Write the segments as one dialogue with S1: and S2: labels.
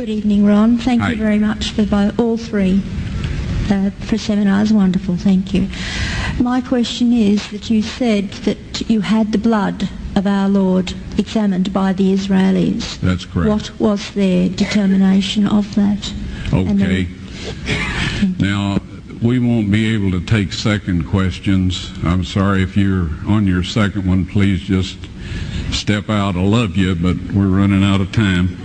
S1: Good evening, Ron. Thank
S2: Hi.
S1: you very much for all three for seminars. Wonderful, thank you. My question is that you said that you had the blood of our Lord examined by the Israelis.
S2: That's correct.
S1: What was their determination of that?
S2: Okay. Now, we won't be able to take second questions. I'm sorry if you're on your second one, please just step out. I love you, but we're running out of time.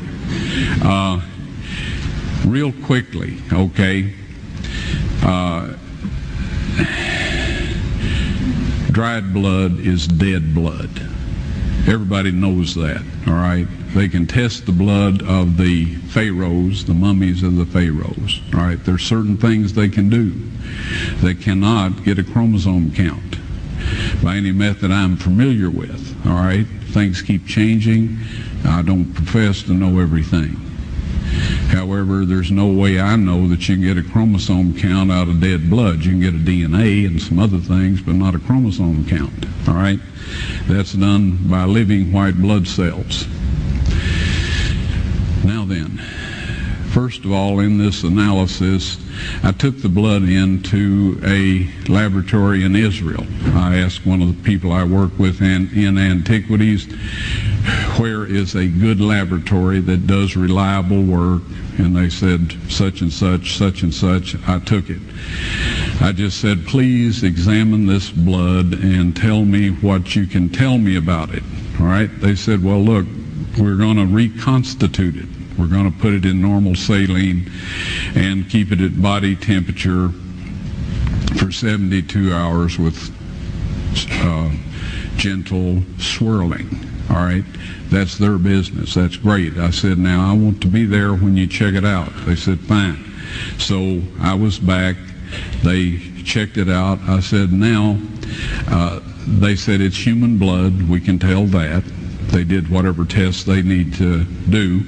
S2: Real quickly, okay. Dried blood is dead blood. Everybody knows that, all right? They can test the blood of the pharaohs, the mummies of the pharaohs, all right? There's certain things they can do. They cannot get a chromosome count by any method I'm familiar with, all right? Things keep changing. I don't profess to know everything. However, there's no way I know that you can get a chromosome count out of dead blood. You can get a DNA and some other things, but not a chromosome count, all right? That's done by living white blood cells. Now then, first of all, in this analysis, I took the blood into a laboratory in Israel. I asked one of the people I work with in antiquities, where is a good laboratory that does reliable work? And they said, such and such, such and such. I took it. I just said, please examine this blood and tell me what you can tell me about it. All right? They said, well, look, we're going to reconstitute it. We're going to put it in normal saline and keep it at body temperature for 72 hours with gentle swirling. All right? That's their business. That's great. I said, now I want to be there when you check it out. They said, fine. So I was back. They checked it out. I said, now, they said it's human blood. We can tell that. They did whatever tests they need to do.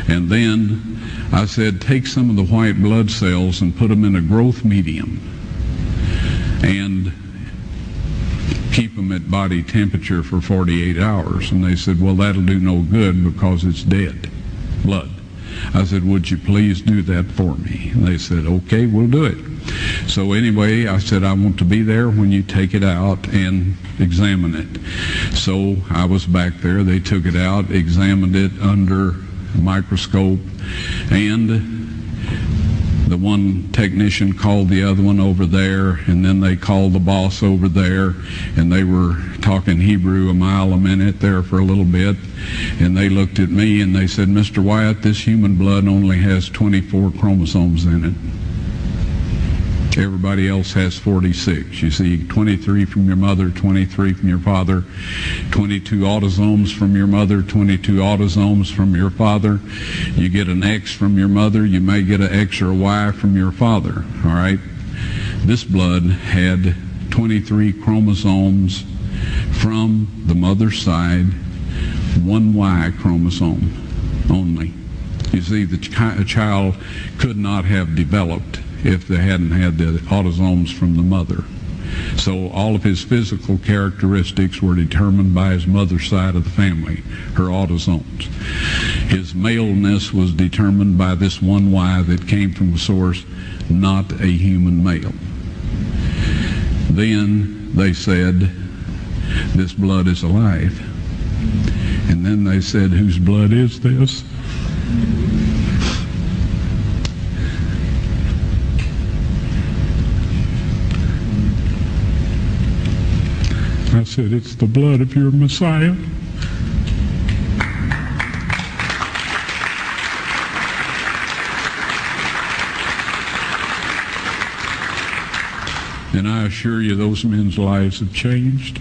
S2: And then I said, take some of the white blood cells and put them in a growth medium and keep them at body temperature for 48 hours. And they said, well, that'll do no good because it's dead blood. I said, would you please do that for me? And they said, okay, we'll do it. So anyway, I said, I want to be there when you take it out and examine it. So I was back there. They took it out, examined it under a microscope, and the one technician called the other one over there, and then they called the boss over there, and they were talking Hebrew a mile a minute there for a little bit, and they looked at me and they said, Mr. Wyatt, this human blood only has 24 chromosomes in it. Everybody else has 46. You see, 23 from your mother, 23 from your father, 22 autosomes from your mother, 22 autosomes from your father. You get an X from your mother, you may get an X or a Y from your father, all right? This blood had 23 chromosomes from the mother's side, one Y chromosome only. You see, the child could not have developed if they hadn't had the autosomes from the mother. So all of his physical characteristics were determined by his mother's side of the family, her autosomes. His maleness was determined by this one Y that came from a source, not a human male. Then they said, this blood is alive. And then they said, whose blood is this? I said, it's the blood of your Messiah. And I assure you those men's lives have changed.